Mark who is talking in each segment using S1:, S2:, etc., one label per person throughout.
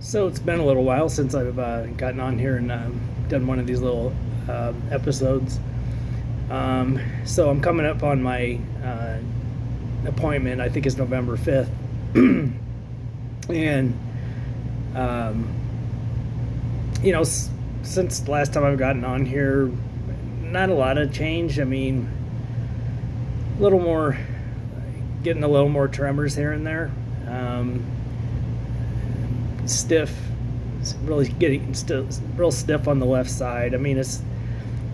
S1: So it's been a little while since I've gotten on here and done one of these little episodes. So I'm coming up on my appointment. I think it's November 5th. And, um, since the last time I've gotten on here, not a lot of change. I mean, a little more, getting a little more tremors here and there. Stiff, it's really getting still real stiff on the left side. I mean, I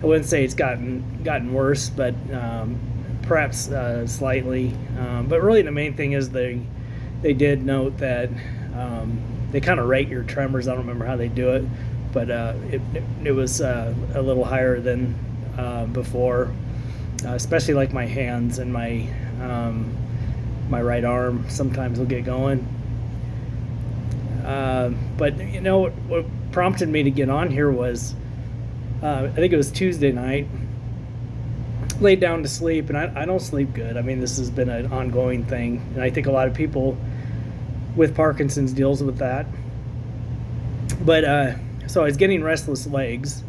S1: wouldn't say it's gotten worse, but perhaps slightly. But really, the main thing is they did note that they kind of rate your tremors. I don't remember how they do it, but it was a little higher than before, especially like my hands and my right arm sometimes will get going. But what prompted me to get on here was I think it was Tuesday night. Laid down to sleep, and I don't sleep good. I mean, this has been an ongoing thing, and I think a lot of people with Parkinson's deals with that. But so I was getting restless legs,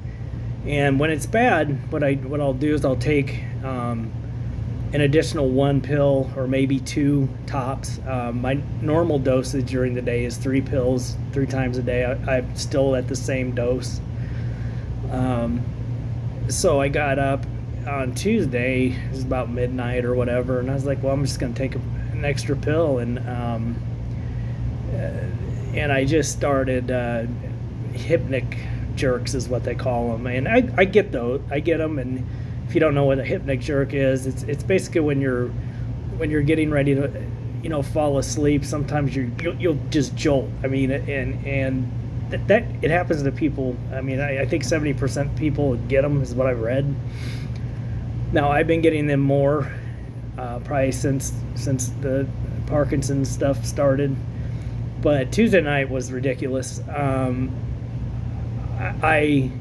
S1: and when it's bad, what I'll do is I'll take an additional one pill or maybe two tops. My normal dosage during the day is 3 pills 3 times a day. I'm still at the same dose. So I got up on Tuesday, it was about midnight or whatever, and I was like, well, I'm just going to take an extra pill, and I just started Hypnic jerks is what they call them, and I get them. And if you don't know what a Hypnic jerk is, it's basically when you're getting ready to fall asleep. Sometimes you'll just jolt. I mean, and that it happens to people. I mean, I think 70% of people get them is what I've read. Now I've been getting them more probably since the Parkinson stuff started, but Tuesday night was ridiculous. I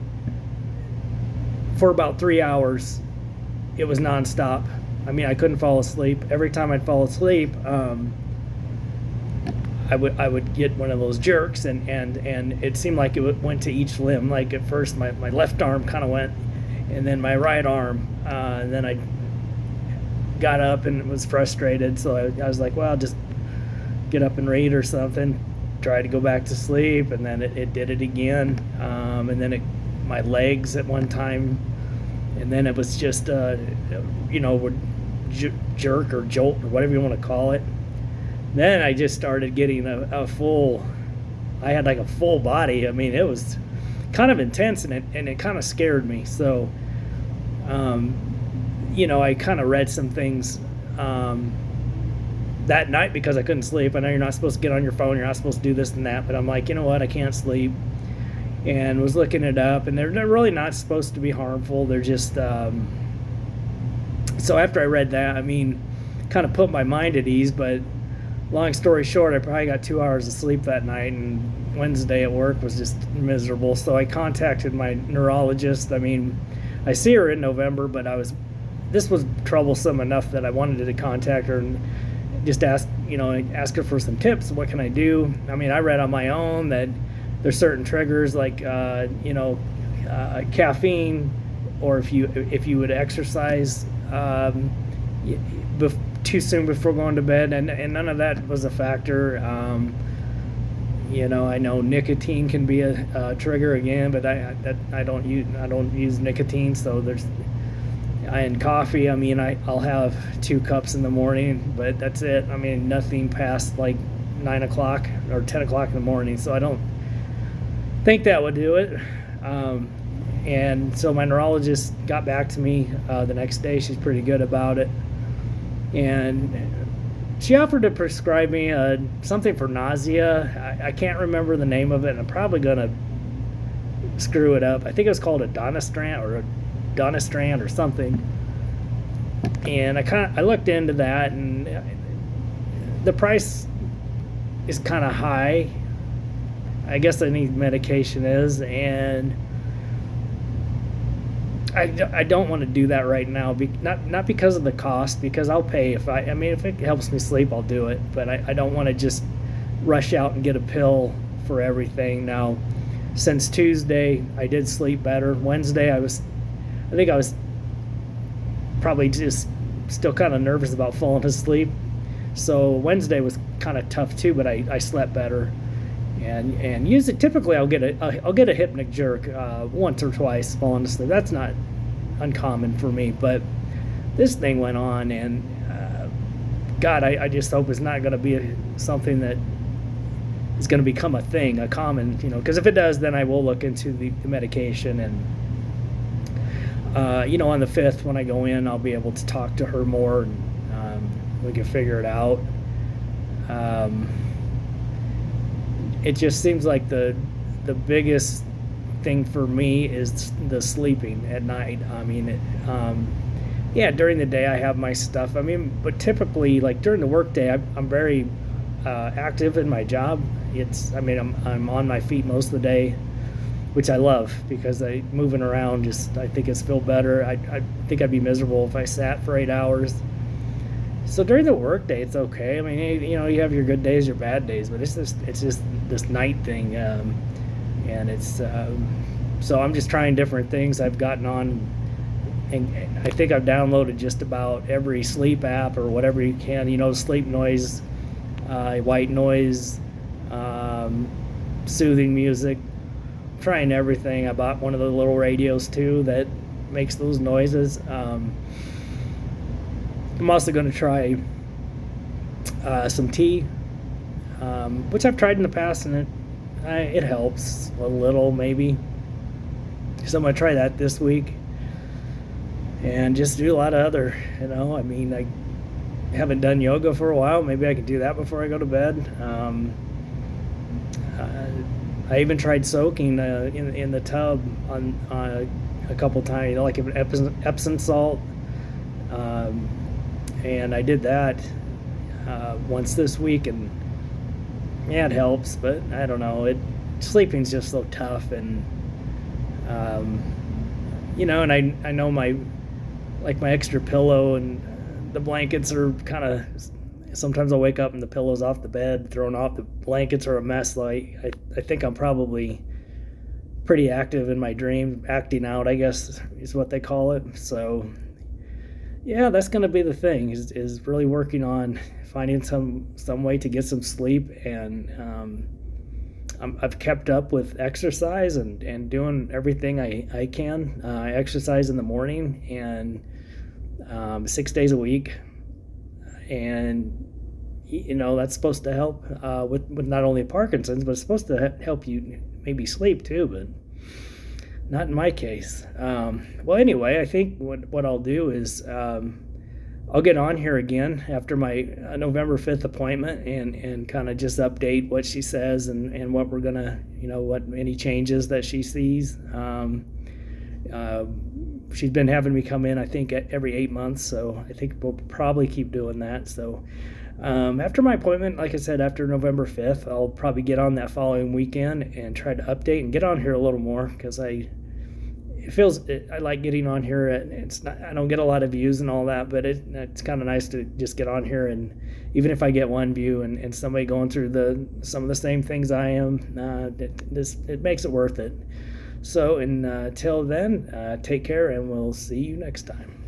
S1: for about 3 hours, it was nonstop. I mean, I couldn't fall asleep. Every time I'd fall asleep, I would get one of those jerks, and it seemed like it went to each limb. Like at first, my left arm kind of went, and then my right arm, and then I got up and was frustrated. So I was like, well, I'll just get up and read or something. Try to go back to sleep, and then it did it again. And then my legs at one time, and then it was just would jerk or jolt or whatever you want to call it. Then I just started getting a full, I had like a full body. I mean, it was kind of intense, and it kind of scared me. So I kind of read some things that night because I couldn't sleep. I know you're not supposed to get on your phone, you're not supposed to do this and that, but I'm like, you know what, I can't sleep. And was looking it up, and they're really not supposed to be harmful. They're just so after I read that, I mean, kind of put my mind at ease. But long story short, I probably got 2 hours of sleep that night, and Wednesday at work was just miserable. So I contacted my neurologist. I mean, I see her in November, but this was troublesome enough that I wanted to contact her and just ask her for some tips. What can I do? I mean, I read on my own that there's certain triggers like caffeine, or if you would exercise too soon before going to bed, and none of that was a factor. I know nicotine can be a trigger again, but I don't use nicotine. So and coffee. I mean, I'll have 2 cups in the morning, but that's it. I mean, nothing past like 9 o'clock or 10 o'clock in the morning. So I don't think that would do it. And so my neurologist got back to me the next day. She's pretty good about it, and she offered to prescribe me something for nausea. I can't remember the name of it, and I'm probably gonna screw it up. I think it was called a Donastrand or something. And I looked into that, and the price is kind of high. I guess any medication is, and I don't want to do that right now. Not because of the cost, because I'll pay if if it helps me sleep, I'll do it. But I don't want to just rush out and get a pill for everything. Now, since Tuesday, I did sleep better. Wednesday, I think I was probably just still kind of nervous about falling asleep. So Wednesday was kind of tough too, but I slept better. And usually, typically, I'll get a Hypnic jerk once or twice falling asleep. That's not uncommon for me, but this thing went on, and God, I just hope it's not going to be something that is going to become a thing, a common, because if it does, then I will look into the medication. And on the 5th, when I go in, I'll be able to talk to her more, and we can figure it out. It just seems like the biggest thing for me is the sleeping at night. I mean, during the day I have my stuff. I mean, but typically, like during the workday, I'm very active in my job. I'm on my feet most of the day, which I love, because moving around I think it's feel better. I think I'd be miserable if I sat for 8 hours. So during the workday, it's okay. I mean, you have your good days, your bad days, but it's just this night thing, and it's so I'm just trying different things. I've gotten on, and I think I've downloaded just about every sleep app or whatever you can. Sleep noise, white noise, soothing music. I'm trying everything. I bought one of the little radios too that makes those noises. I'm also going to try some tea, which I've tried in the past, and it helps a little, maybe. So I'm going to try that this week, and just do a lot of other, I mean, I haven't done yoga for a while. Maybe I could do that before I go to bed. I even tried soaking in the tub on a couple times, like Epsom salt. And I did that once this week, and it helps, but I don't know. Sleeping's just so tough, and and I know my extra pillow and the blankets are kind of. Sometimes I'll wake up and the pillow's off the bed, thrown off. The blankets are a mess. I think I'm probably pretty active in my dream, acting out, I guess is what they call it. So. Yeah, that's going to be the thing, is really working on finding some way to get some sleep. And I've kept up with exercise and doing everything I can. I exercise in the morning, and 6 days a week. And, that's supposed to help with not only Parkinson's, but it's supposed to help you maybe sleep too, but not in my case. Well, anyway, I think what I'll do is I'll get on here again after my November 5th appointment and kind of just update what she says and what we're going to, what any changes that she sees. She's been having me come in, I think, every 8 months, so I think we'll probably keep doing that. So after my appointment, like I said, after November 5th, I'll probably get on that following weekend and try to update and get on here a little more, because I like getting on here. I don't get a lot of views and all that, but it's kind of nice to just get on here, and even if I get one view and somebody going through some of the same things I am, it makes it worth it. So until then, take care, and we'll see you next time.